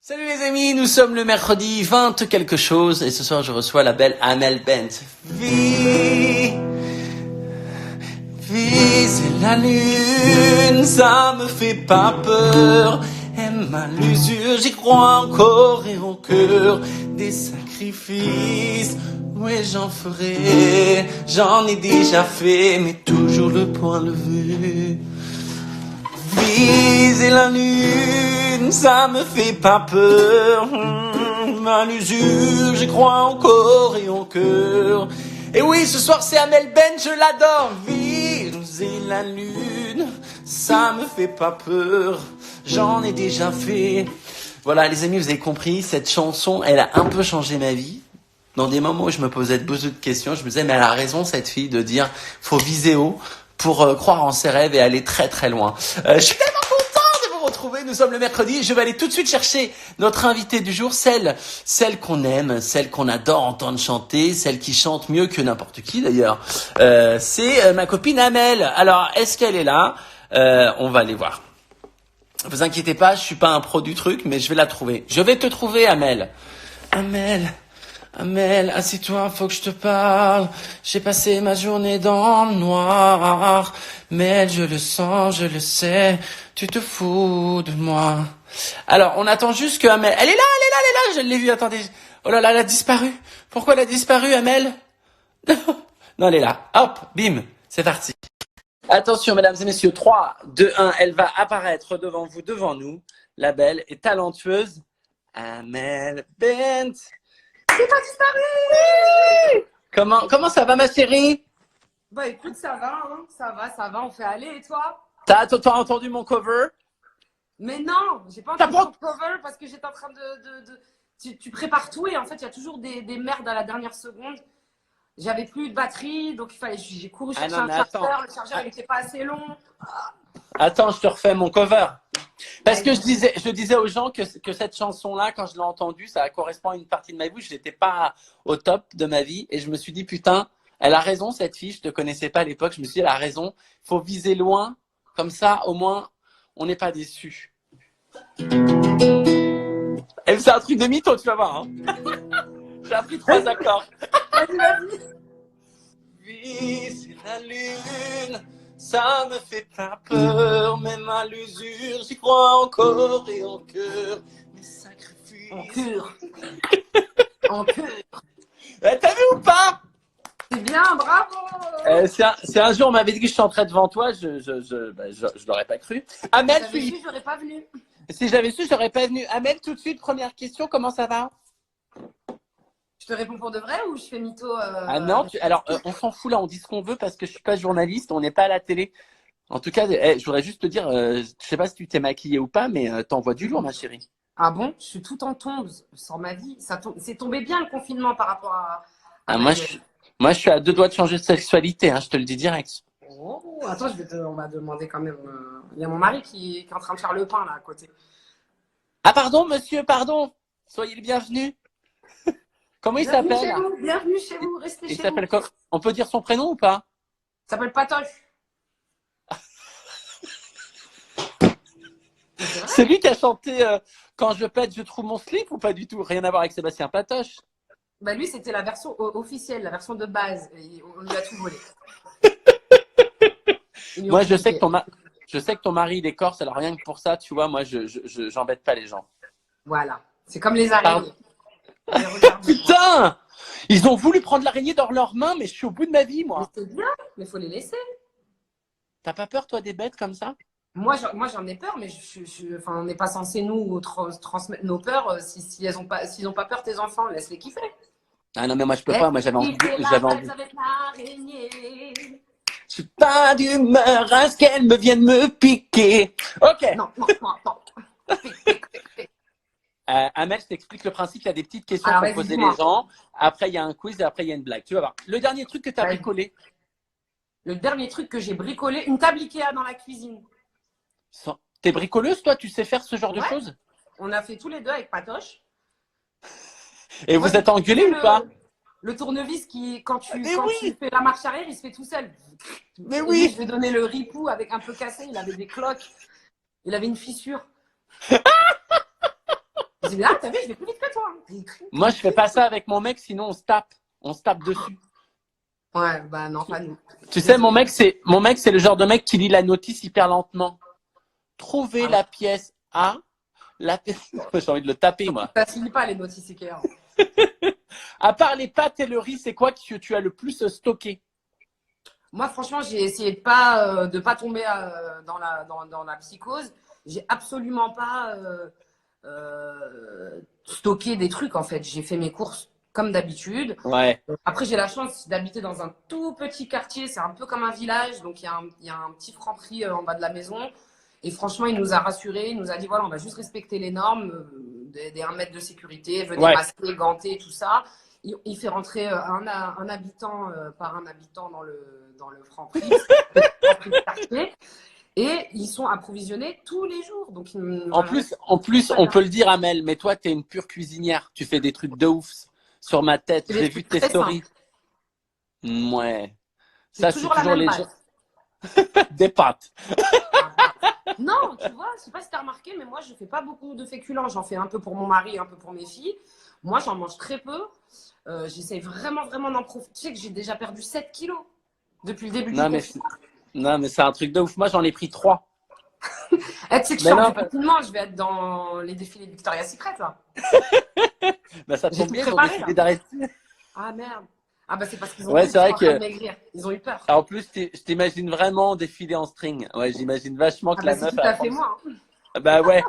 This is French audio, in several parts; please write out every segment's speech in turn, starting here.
Salut les amis, nous sommes le mercredi 20 quelque chose et ce soir je reçois la belle Amel Bent. Viser la lune, ça me fait pas peur. Aime à l'usure, j'y crois encore et au cœur des sacrifices. Ouais, j'en ferai, j'en ai déjà fait, mais toujours le point levé. Viser la lune, ça me fait pas peur. À l'usure, j'y crois encore et au cœur. Et oui, ce soir c'est Amel Bent, je l'adore. Viser la lune, ça me fait pas peur. J'en ai déjà fait. Voilà les amis, vous avez compris, cette chanson, elle a un peu changé ma vie. Dans des moments où je me posais beaucoup de questions, je me disais mais elle a raison cette fille de dire faut viser haut pour croire en ses rêves et aller très très loin. Je suis tellement content de vous retrouver, nous sommes le mercredi, je vais aller tout de suite chercher notre invitée du jour, celle qu'on aime, celle qu'on adore entendre chanter, celle qui chante mieux que n'importe qui d'ailleurs. C'est ma copine Amel. Alors, est-ce qu'elle est là? On va aller voir. Vous inquiétez pas, je suis pas un pro du truc, mais je vais la trouver. Je vais te trouver, Amel. Amel, assieds-toi, faut que je te parle. J'ai passé ma journée dans le noir. Mais je le sens, je le sais. Tu te fous de moi. Alors, on attend juste que Amel... Elle est là, je l'ai vue, attendez. Oh là là, elle a disparu. Pourquoi elle a disparu, Amel? Non, elle est là. Hop, bim, c'est parti. Attention, mesdames et messieurs, 3, 2, 1, elle va apparaître devant vous, devant nous. La belle et talentueuse Amel Bent. C'est pas disparu! Comment ça va, ma chérie? Bah écoute, ça va, hein, ça va, on fait aller, et toi? T'as entendu mon cover? Mais non, j'ai pas T'as entendu pas- ton cover parce que j'étais en train Tu prépares tout et en fait, il y a toujours des merdes à la dernière seconde. J'avais plus de batterie, donc j'ai couru Ah chercher non, un mais chargeur, attends. le chargeur il était pas assez long. Attends, je te refais mon cover. Parce que Vas-y. je disais aux gens que cette chanson-là, quand je l'ai entendue, ça correspond à une partie de ma vie où je n'étais pas au top de ma vie. Et je me suis dit, putain, elle a raison, cette fille. Je te connaissais pas à l'époque. Je me suis dit, elle a raison. Il faut viser loin. Comme ça, au moins, on n'est pas déçus. Et c'est un truc de mytho, tu vas voir. Hein. J'ai appris 3 accords. Vas-y. Viser la lune, ça me fait pas peur, même à l'usure, j'y crois encore et en cœur, mes sacrifices. En cœur. En cœur. T'as vu ou pas? C'est bien, bravo! C'est un jour, on m'avait dit que je chanterais devant toi, je l'aurais pas cru. Amel, J'avais su, j'aurais pas venu. si j'avais su, j'aurais pas venu. Amel, tout de suite, première question, comment ça va? Je te réponds pour de vrai ou je fais mytho Ah non, alors on s'en fout là, on dit ce qu'on veut parce que je suis pas journaliste, on n'est pas à la télé. En tout cas, je voudrais juste te dire, je sais pas si tu t'es maquillée ou pas, mais t'envoies du lourd, ma chérie. Ah bon? Je suis tout en tombe sans ma vie. C'est tombé bien le confinement par rapport à Ah, ma gueule. moi, je suis à 2 doigts de changer de sexualité, hein, je te le dis direct. Oh, attends, on va demander quand même. Il y a mon mari qui est en train de faire le pain là à côté. Ah, pardon, monsieur, pardon. Soyez le bienvenu. Comment il s'appelle? Bienvenue chez vous, restez Il chez vous. s'appelle quoi? On peut dire son prénom ou pas? Il s'appelle Patoche. C'est lui qui a chanté Quand je pète, je trouve mon slip ou pas du tout? Rien à voir avec Sébastien Patoche. Bah lui, c'était la version officielle, la version de base. Et on lui a tout volé. Moi, je sais que ton mari, il est corse, alors rien que pour ça, tu vois, moi, j'embête pas les gens. Voilà. C'est comme les araignées. Putain! Ils ont voulu prendre l'araignée dans leurs mains, mais je suis au bout de ma vie, Mais moi. c'est bien, mais faut les laisser. T'as pas peur, toi, des bêtes comme ça? Moi, j'en ai peur, mais enfin, on n'est pas censé nous transmettre nos peurs si elles ont pas, s'ils n'ont pas peur, tes enfants, laisse-les kiffer. Ah non, mais moi, je peux pas. Moi, j'avais envie. Avec l'araignée. Je suis pas d'humeur à ce qu'elle me vienne me piquer. Ok. Non. Amel, je t'explique le principe. Il y a des petites questions Alors, pour vas-y, poser dis-moi. les gens. Après, il y a un quiz et après, il y a une blague. Tu vas voir. Le dernier truc que tu as Ouais. bricolé. Le dernier truc que j'ai bricolé, une table Ikea dans la cuisine. T'es bricoleuse, toi? Tu sais faire ce genre de Ouais. choses? On a fait tous les deux avec Patoche. Et Moi, vous êtes engueulés ou pas? Le tournevis qui, quand tu oui. fais la marche arrière, il se fait tout seul. Mais Et oui. lui, je lui ai donné le ripou avec un peu cassé. Il avait des cloques. Il avait une fissure. dis, ah, t'as vu, je vais plus vite que toi. Moi, je fais pas ça avec mon mec, sinon on se tape. On se tape dessus. Ouais, bah non, pas nous. Tu sais, mon mec, c'est le genre de mec qui lit la notice hyper lentement. Trouver la pièce A. J'ai envie de le taper, moi. Ça finit pas les notices Ikea. À part les pâtes et le riz, c'est quoi que tu as le plus stocké? Moi, franchement, j'ai essayé de pas tomber dans la psychose. J'ai absolument pas stocké des trucs, en fait. J'ai fait mes courses comme d'habitude. Ouais. Après, j'ai la chance d'habiter dans un tout petit quartier. C'est un peu comme un village. Donc, il y a un petit Franprix en bas de la maison. Et franchement, il nous a rassurés. Il nous a dit, voilà, on va juste respecter les normes des 1 mètre de sécurité. Venez masquer, ganter, tout ça. Il fait rentrer un habitant par un habitant dans le Franprix. Et ils sont approvisionnés tous les jours. Donc, En plus, on peut le dire, Amel, mais toi, tu es une pure cuisinière. Tu fais des trucs de ouf sur ma tête. J'ai vu tes stories. Ouais. Ça, c'est toujours les gens. Des pâtes. Non, tu vois, je sais pas si tu as remarqué, mais moi, je fais pas beaucoup de féculents. J'en fais un peu pour mon mari, un peu pour mes filles. Moi, j'en mange très peu. J'essaie vraiment d'en profiter. Tu sais que j'ai déjà perdu 7 kilos depuis le début du confinement. Non, mais c'est un truc de ouf. Moi, j'en ai pris 3. Tu sais que je vais être dans les défilés de Victoria's Secret, là. Bah, ça tombe bien, ils ont décidé d'arrêter. Ah, merde. Ah, bah, c'est parce qu'ils ont maigrir. Ils ont eu peur. En plus, je t'imagine vraiment défiler en string. Ouais, j'imagine vachement que la meuf... C'est tout à fait moi. Bah ouais.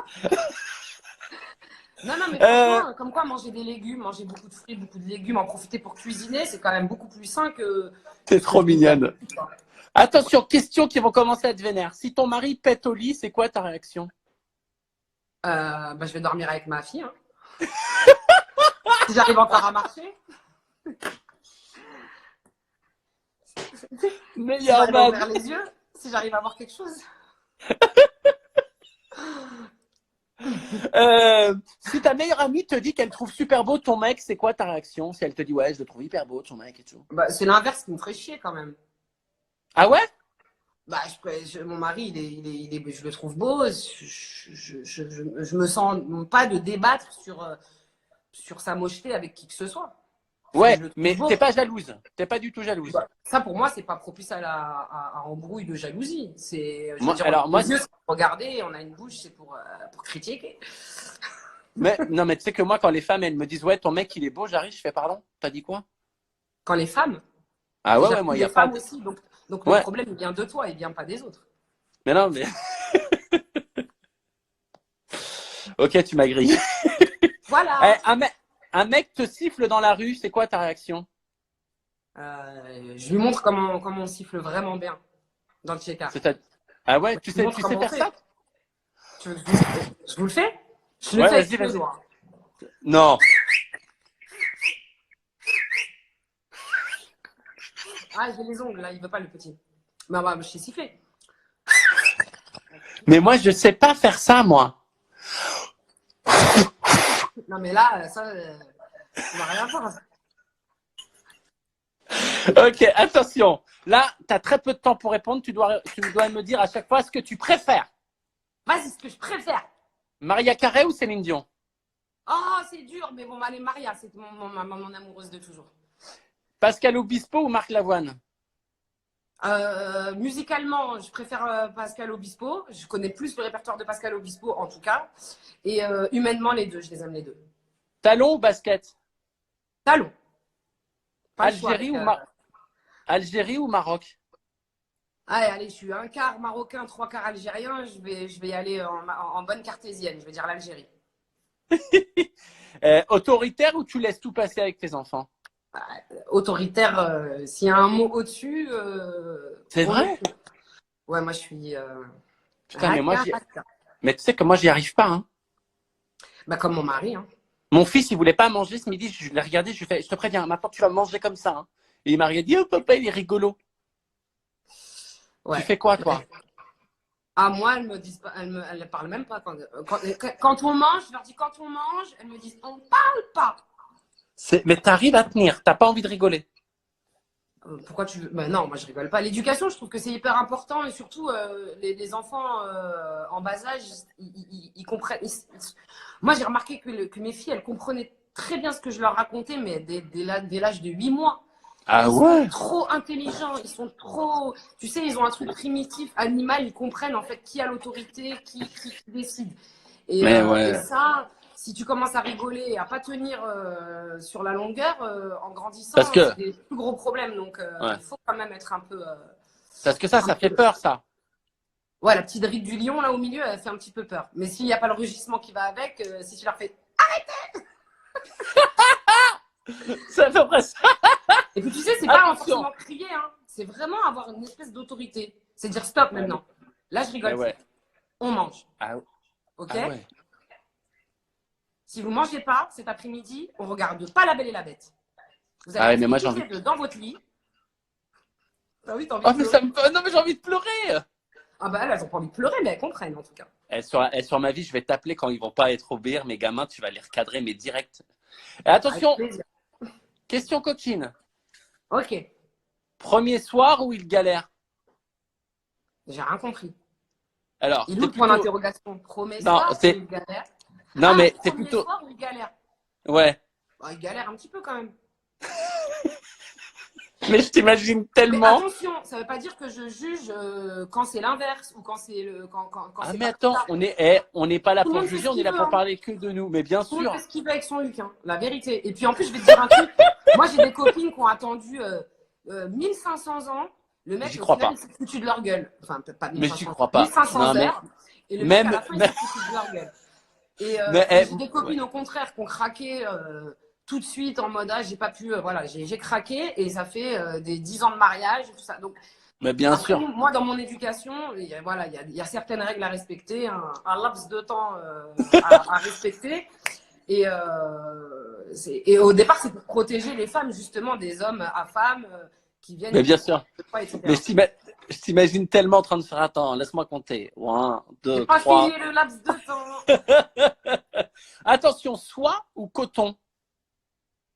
Non, mais franchement, comme quoi manger des légumes, manger beaucoup de fruits, beaucoup de légumes, en profiter pour cuisiner, c'est quand même beaucoup plus sain que... T'es trop mignonne. Attention, questions qui vont commencer à être vénères. Si ton mari pète au lit, c'est quoi ta réaction? Bah, je vais dormir avec ma fille. Hein. Si j'arrive encore à marcher. Meilleur man. Ouvrir les yeux, si j'arrive à voir quelque chose. Si ta meilleure amie te dit qu'elle trouve super beau ton mec, c'est quoi ta réaction? Si elle te dit ouais, je le trouve hyper beau ton mec et tout. Bah, c'est l'inverse qui me ferait chier quand même. Ah ouais? Bah, mon mari, je le trouve beau. Je me sens pas de débattre sur sa mocheté avec qui que ce soit. Ouais, mais t'es pas jalouse. T'es pas du tout jalouse. Bah, ça, pour moi, c'est pas propice à embrouille de jalousie. C'est, regarder, on a une bouche, c'est pour critiquer. Mais non, mais tu sais que moi, quand les femmes, elles me disent ouais, ton mec, il est beau, j'arrive, je fais pardon. T'as dit quoi? Quand les femmes? Ah ouais, moi, il y a pas. Aussi, donc le problème, il vient de toi, il vient pas des autres. Mais non, mais. Ok, tu m'as grillé. Voilà. Un mec te siffle dans la rue, c'est quoi ta réaction? Je lui montre comment on siffle vraiment bien dans le check-up. Ah ouais, tu sais faire ça? Je vous le fais? Je le fais avec les doigts. Non. Ah, j'ai les ongles là, il veut pas le petit. Mais bah, je sais siffler. Mais moi, je sais pas faire ça, moi. Non, mais là, ça, on n'a rien à faire. Ok, attention. Là, tu as très peu de temps pour répondre. Tu dois me dire à chaque fois ce que tu préfères. Vas-y, ce que je préfère. Maria Carey ou Céline Dion? Oh, c'est dur, mais bon, allez, Maria, c'est mon amoureuse de toujours. Pascal Obispo ou Marc Lavoine? Musicalement, je préfère Pascal Obispo. Je connais plus le répertoire de Pascal Obispo, en tout cas. Et humainement, les deux, je les aime les deux. Talon ou basket? Talon. Algérie ou Maroc? Allez, je suis un quart marocain, 3 quarts algérien. Je vais y aller en bonne cartésienne. Je vais dire l'Algérie. Autoritaire ou tu laisses tout passer avec tes enfants? Autoritaire, s'il y a un mot au-dessus. C'est vrai? Ouais, moi je suis. Putain, mais tu sais que moi j'y arrive pas. Hein. Bah, comme mon mari. Hein. Mon fils, il voulait pas manger ce midi. Je l'ai regardé, je lui ai fait, je te préviens, maintenant tu vas manger comme ça. Hein. Et il m'a regardé, oh papa, il est rigolo. Ouais. Tu fais quoi, toi? Ah, moi, elles me disent pas, elles ne parlent même pas. Quand on mange, je leur dis quand on mange, elles me disent on parle pas. Mais t'arrives à tenir, t'as pas envie de rigoler. Pourquoi tu veux? Bah non, moi je rigole pas. L'éducation, je trouve que c'est hyper important et surtout les enfants en bas âge, ils comprennent. Moi, j'ai remarqué que mes filles, elles comprenaient très bien ce que je leur racontais, mais dès l'âge de 8 mois. Ah Ils sont ouais? trop intelligents, ils sont trop. Tu sais, ils ont un truc primitif, animal, ils comprennent en fait qui a l'autorité, qui décide. Mais Et ouais. ça, si tu commences à rigoler et à pas tenir sur la longueur, en Parce grandissant, c'est que, des plus gros problèmes. Donc, ouais. il faut quand même être Parce que ça fait peur, ça. Ouais, la petite ride du lion là au milieu, elle fait un petit peu peur. Mais s'il n'y a pas le rugissement qui va avec, si tu leur fais. C'est à peu près ça. Et puis tu sais, c'est pas Attention. forcément crier, hein. C'est vraiment avoir une espèce d'autorité. C'est dire stop Ouais. maintenant. Là, je Mais rigole plus. ouais. On mange. Ah, OK? ah ouais. Si vous mangez pas cet après-midi, on regarde pas La Belle et la Bête. Vous allez Ah ouais, mais rester moi toutes j'ai envie. les deux dans votre lit. Ah oui, t'as envie Oh, de mais pleurer. ça me. Non, mais j'ai envie de pleurer. Ah bah elles ont pas envie de pleurer, mais elles comprennent en tout cas. Sur ma vie, je vais t'appeler quand ils vont pas être obéir, mes gamins, tu vas les recadrer, mais direct. Et Avec attention, plaisir. question coquine. Ok, Premier soir où il galère? j'ai rien compris. Alors, Il t'es ouvre point plutôt. d'interrogation. Premier Non, soir ou c'est. il galère? Non, Ah, mais t'es premier plutôt. soir ou il galère? Ouais. Bah, il galère un petit peu quand même. Mais je t'imagine Mais tellement. attention, ça veut pas dire que je juge quand c'est l'inverse ou quand c'est quand Ah, c'est mais pas comme attends, ça. on n'est pas là Tout le pour monde fait juger, ce on est qu'il là veut, pour hein. parler que de nous. Mais bien Tout le monde fait sûr. ce qu'il veut avec son Luc, hein, la vérité. Et puis en plus, je vais te dire un truc. Moi, j'ai des copines qui ont attendu 1500 ans. Le mec, J'y au crois final, pas. il s'est foutu de leur gueule. Enfin, peut-être pas Mais j'y 1500 ans, crois pas. 1500 Non, mais. heures. Et le mec, à Même. la fin, il s'est foutu de leur gueule. Mais, Et j'ai des ouais. copines, au contraire, qui ont craqué tout de suite en mode, ah, j'ai pas pu, voilà, j'ai craqué. Et ça fait des 10 ans de mariage et tout ça. Donc, Mais bien après, sûr. moi, dans mon éducation, voilà, il y a certaines règles à respecter, un laps de temps à respecter. Et au départ, c'est pour protéger les femmes, justement, des hommes à femmes qui viennent Mais et qui bien prennent sûr. le poids, etc. Mais je t'imagine tellement en train de faire. Attends, laisse-moi compter. 1, J'ai 2, pas fini 3. le laps de temps. Attention, soie ou coton?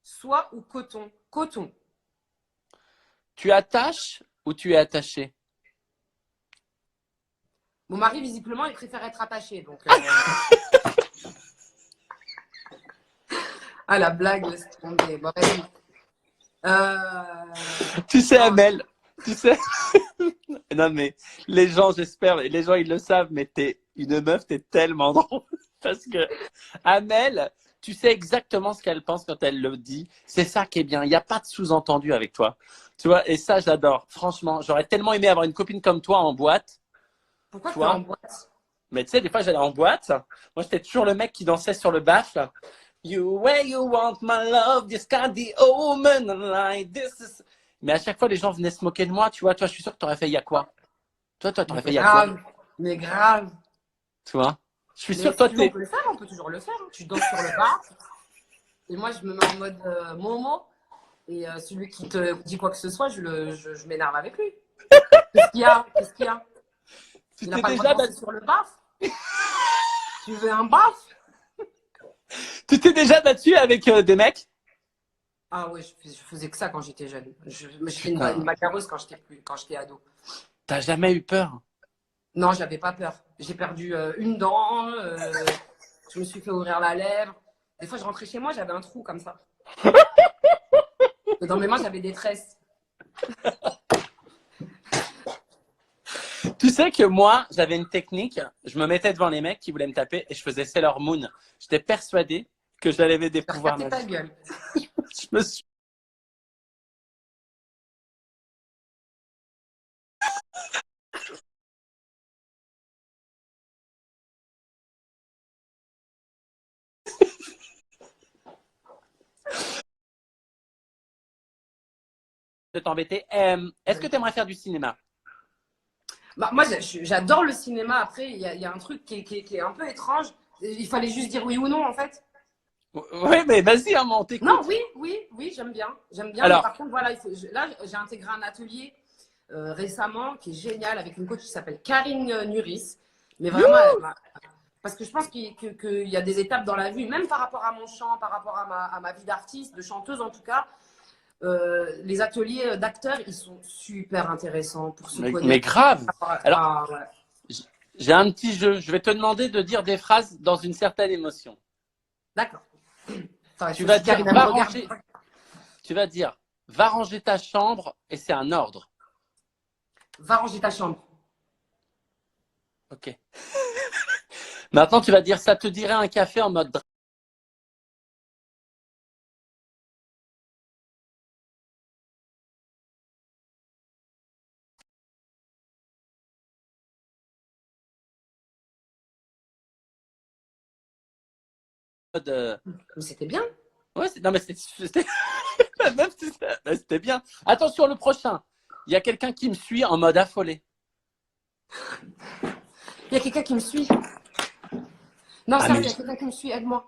Soie ou coton? Coton. Tu attaches ou tu es attaché? Mon mari, visiblement, il préfère être attaché. Donc, ah, la blague, laisse tomber. Bon, vas-y. Tu sais, Non, Amel, tu sais. Non, mais les gens, j'espère, les gens, ils le savent, mais t'es une meuf, t'es tellement drôle. Parce que Amel, tu sais exactement ce qu'elle pense quand elle le dit. C'est ça qui est bien. Il n'y a pas de sous-entendu avec toi. Tu vois, et ça, j'adore. Franchement, j'aurais tellement aimé avoir une copine comme toi en boîte. pourquoi Tu tu es en vois. boîte? Mais tu sais, des fois, j'allais en boîte. Moi, j'étais toujours le mec qui dansait sur le baffle. You, where you want my love, this got the omen, like this is... Mais à chaque fois, les gens venaient se moquer de moi, tu vois. Toi, je suis sûr que tu aurais fait, il y a quoi? Toi, Mais t'aurais fait, il y a quoi? grave. Mais grave. Tu vois? Je suis sûr Mais que toi, si tu veux, on t'es... peut le faire, on peut toujours le faire, hein. Tu danses sur le bar. Et moi, je me mets en mode Momo. Et celui qui te dit quoi que ce soit, je m'énerve avec lui. Qu'est-ce qu'il y a? Qu'est-ce qu'il y a? Tu Il n'a t'es pas le droit déjà, de danser sur le baf? Tu veux un baf? tu t'es déjà battu avec des mecs? Ah ouais, je faisais que ça quand j'étais jeune. J'étais une Putain, macareuse quand j'étais ado. t'as jamais eu peur? Non, j'avais pas peur. J'ai perdu une dent. Je me suis fait ouvrir la lèvre. Des fois, je rentrais chez moi, j'avais un trou comme ça. Et dans mes mains, j'avais des tresses. Tu sais que moi, j'avais une technique. Je me mettais devant les mecs qui voulaient me taper et je faisais Sailor Moon. J'étais persuadé que j'avais des J'ai pouvoirs regardé ta magiques. gueule. Je me suis... de t'embêter. Est-ce que tu aimerais faire du cinéma? Bah, moi, j'adore le cinéma. Après, il y a un truc qui est un peu étrange. Il fallait juste dire oui ou non, en fait. Oui, mais vas-y, hein, on Non, t'écoute. oui, j'aime bien. J'aime bien, mais Alors, par contre, voilà, là, j'ai intégré un atelier récemment qui est génial avec une coach qui s'appelle Karine Nuris. Mais vraiment, parce que je pense qu'il y a des étapes dans la vie, même par rapport à mon chant, par rapport à ma vie d'artiste, de chanteuse en tout cas, Les ateliers d'acteurs, ils sont super intéressants pour se Mais connaître. grave. Alors, Ah, ouais. j'ai un petit jeu. Je vais te demander de dire des phrases dans une certaine émotion. D'accord. Attends, Tu vas dire, Karina me regarde. tu vas dire, va ranger ta chambre et c'est un ordre. Va ranger ta chambre. Ok. Maintenant, tu vas dire, ça te dirait un café en mode. Mais c'était bien. Ouais, non, mais c'était la meuf, c'était bien. Attention, le prochain. Il y a quelqu'un qui me suit en mode affolé. Il y a quelqu'un qui me suit. Non, Ah, sérieux, mais- il y a quelqu'un qui me suit, aide-moi.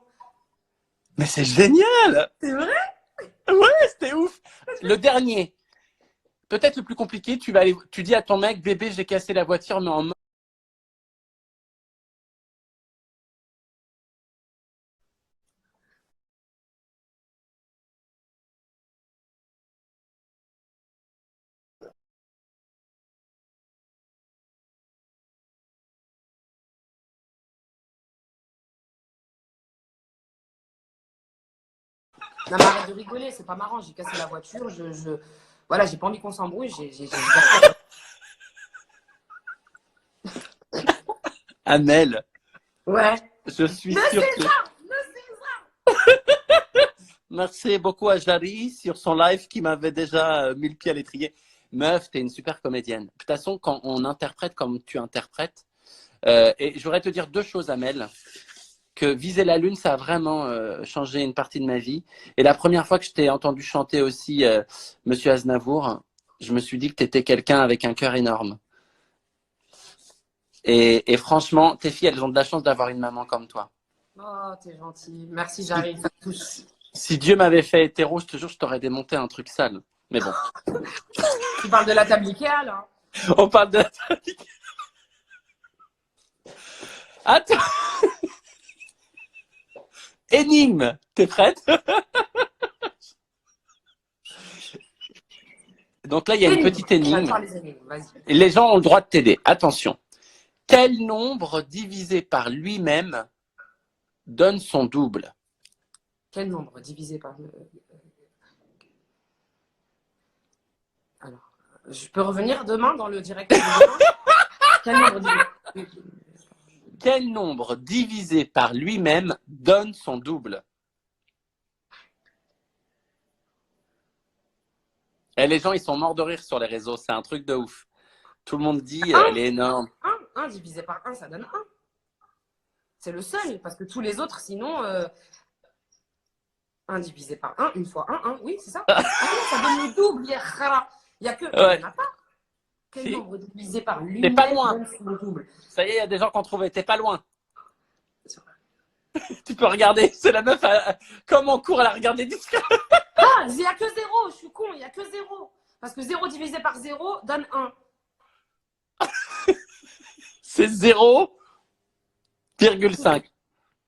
Mais c'est génial! C'est vrai? Ouais, c'était ouf. Le dernier, peut-être le plus compliqué, tu dis à ton mec, bébé, j'ai cassé la voiture, mais en mode. Non, mais arrête de rigoler, c'est pas marrant. J'ai cassé la voiture. Voilà, j'ai pas envie qu'on s'embrouille. Amel, Ouais. je suis Le sûr que. César! Le César! Merci beaucoup à Jarry sur son live qui m'avait déjà mis le pied à l'étrier. Meuf, t'es une super comédienne. De toute façon, quand on interprète comme tu interprètes, et je voudrais te dire deux choses, Amel, que Viser la Lune, ça a vraiment changé une partie de ma vie. Et la première fois que je t'ai entendu chanter aussi Monsieur Aznavour, je me suis dit que tu étais quelqu'un avec un cœur énorme. Et franchement, tes filles, elles ont de la chance d'avoir une maman comme toi. Oh, t'es gentil. Merci, j'arrive. Ça me touche. Si Dieu m'avait fait hétéro, je te jure, je t'aurais démonté un truc sale. Mais bon. Tu parles de la table Ikea, là? On parle de la Attends. Énigme, t'es prête? Donc là, il y a une petite énigme. J'adore les énigmes, vas-y. Et les gens ont le droit de t'aider. Attention. Quel nombre divisé par lui-même donne son double? Quel nombre divisé par le... Alors, je peux revenir demain dans le direct de demain? Quel nombre divisé... Quel nombre divisé par lui-même donne son double? Et les gens, ils sont morts de rire sur les réseaux. C'est un truc de ouf. Tout le monde dit, elle est énorme. 1 divisé par 1, ça donne 1. C'est le seul, parce que tous les autres, sinon... 1 divisé par 1, une fois 1, 1, oui, c'est ça. Ah non, ça donne le double. Il y a que... Ouais. Il n'y en a pas. Quel Si. nombre divisé par T'es lui-même pas loin. donne son double? Ça y est, il y a des gens qui ont trouvé. T'es pas loin. Tu peux regarder. C'est la meuf, comme en cours, elle a regardé 10. Ah, il n'y a que 0, je suis con, il n'y a que 0. Parce que 0 divisé par 0 donne 1. C'est 0,5.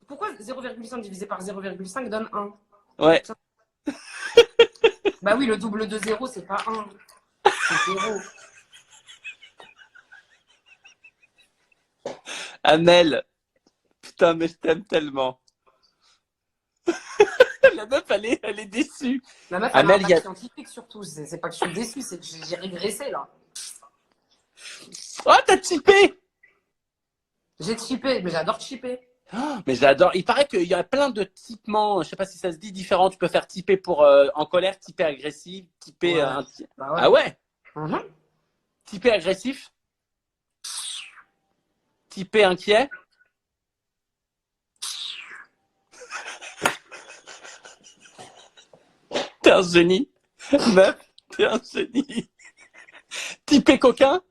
Pourquoi 0,5 divisé par 0,5 donne 1? Ouais. Bah oui, le double de 0, c'est pas 1. C'est 0. Amel. Putain, mais je t'aime tellement. La meuf, elle est déçue. La meuf, elle Amel, a un il y a- bac scientifique surtout. C'est pas que je suis déçue, c'est que j'ai régressé là. Oh, t'as typé! J'ai chippé, mais j'adore chipper. Oh, mais j'adore. Il paraît qu'il y a plein de typements, je sais pas si ça se dit différent. Tu peux faire typer pour en colère, typer agressif, typer. Ouais. Bah ouais. Ah ouais? Mhm. Typer agressif? Typer inquiet? T'es un génie. Meuf, t'es un génie. Typer coquin?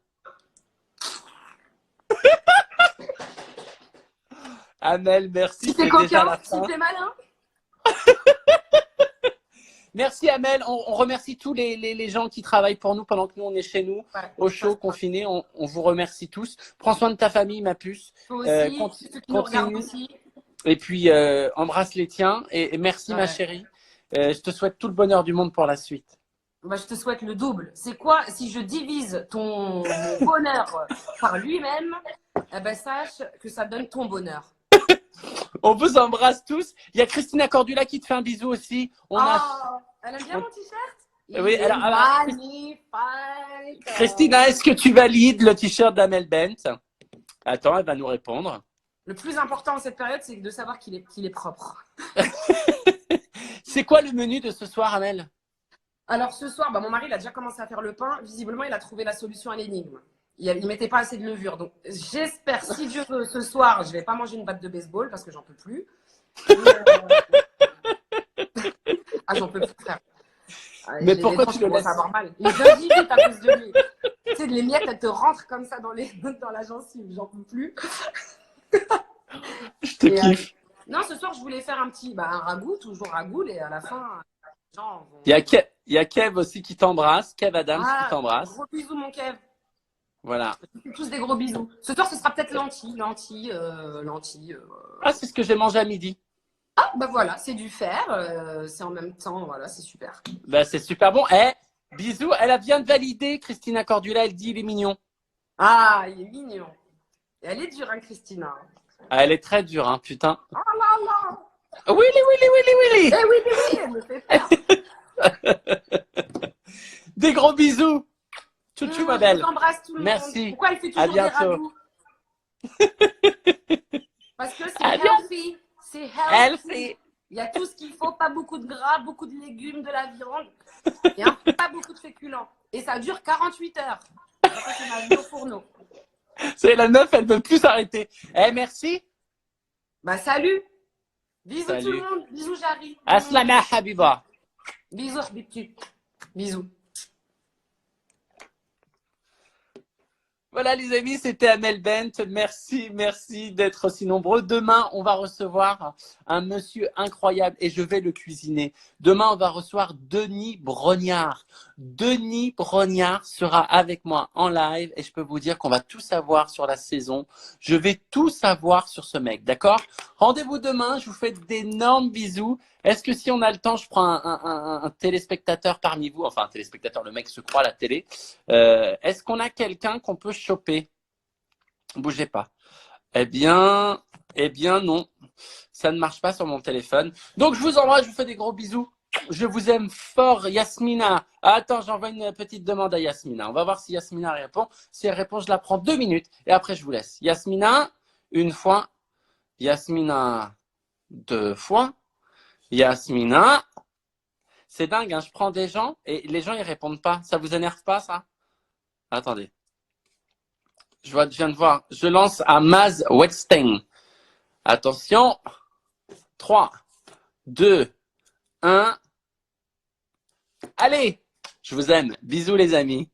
Amel, merci. Si t'es C'est déjà coquin, la si fin. t'es malin. Merci Amel, on remercie tous les gens qui travaillent pour nous pendant que nous on est chez nous, Ouais. au chaud, confinés, on vous remercie tous. Prends soin de ta famille, ma puce. Toi aussi, Conti- ceux qui nous regardent continue. aussi. Et puis embrasse les tiens et merci ma Ouais. chérie. Je te souhaite tout le bonheur du monde pour la suite. Bah, je te souhaite le double. C'est quoi, si je divise mon bonheur par lui-même, eh ben, sache que ça donne ton bonheur. On vous embrasse tous. Il y a Christina Cordula qui te fait un bisou aussi. Elle aime bien mon t-shirt? Oui, Il est alors, magnifique. Christina, est-ce que tu valides le t-shirt d'Amel Bent? Attends, elle va nous répondre. Le plus important en cette période, c'est de savoir qu'il est propre. C'est quoi le menu de ce soir, Amel? Alors ce soir, bah, mon mari il a déjà commencé à faire le pain. Visiblement, il a trouvé la solution à l'énigme. Il mettait pas assez de levure. Donc j'espère, si Dieu veut, ce soir, je vais pas manger une batte de baseball parce que j'en peux plus. Ah, j'en peux plus, frère. Mais pourquoi tu le laisses avoir mal. Et je dis vite à cause de lui. Tu sais, les miettes, elles te rentrent comme ça dans la gencive. J'en peux plus. Je te kiffe. Non, ce soir, je voulais faire un ragoût, toujours ragoût, et à la fin, genre, Il y a Kev aussi qui t'embrasse, Kev Adams qui t'embrasse. Gros bisous, mon Kev. Voilà. Tous des gros bisous. Ce soir, ce sera peut-être lentilles. Ah, c'est ce que j'ai mangé à midi. Ah, bah voilà, c'est du fer. C'est en même temps, voilà, c'est super. Bah, c'est super bon. Bisous. Elle vient de valider, Christina Cordula. Elle dit il est mignon. Ah, il est mignon. Et elle est dure, hein, Christina. Ah, elle est très dure, hein, putain. Oh là là. Willy. Eh oui, elle me fait peur. Des gros bisous. Tchou, ma belle. Je t'embrasse tout le monde. Merci. Pourquoi elle fait toujours des ragoûts? Parce que c'est healthy. C'est healthy. Il y a tout ce qu'il faut, pas beaucoup de gras, beaucoup de légumes, de la viande et pas beaucoup de féculents. Et ça dure 48 heures. Après, c'est ma vie au fourneau. C'est la meuf, elle veut plus s'arrêter. Merci. Bah salut. Bisous Salut. tout le monde. Bisous Jarry. Aslama Habiba. Bisous Habibti. Bisous. Voilà les amis, c'était Amel Bent. Merci d'être aussi nombreux. Demain, on va recevoir un monsieur incroyable et je vais le cuisiner. Demain, on va recevoir Denis Brognard. Denis Brognard sera avec moi en live et je peux vous dire qu'on va tout savoir sur la saison. Je vais tout savoir sur ce mec, d'accord? Rendez-vous demain, je vous fais d'énormes bisous. Est-ce que si on a le temps, je prends un téléspectateur parmi vous, enfin un téléspectateur, le mec se croit à la télé. Est-ce qu'on a quelqu'un qu'on peut choper? Bougez pas. Eh bien non, ça ne marche pas sur mon téléphone. Donc je vous embrasse, je vous fais des gros bisous. Je vous aime fort, Yasmina. Attends, j'envoie une petite demande à Yasmina. On va voir si Yasmina répond. Si elle répond, je la prends 2 minutes et après je vous laisse. Yasmina, 1 fois. Yasmina, 2 fois. Yasmina, c'est dingue, hein, je prends des gens et les gens ils répondent pas. Ça vous énerve pas ça? Attendez. Je viens de voir. Je lance à Maz Wetstein. Attention. 3, 2, 1. Allez, je vous aime. Bisous les amis.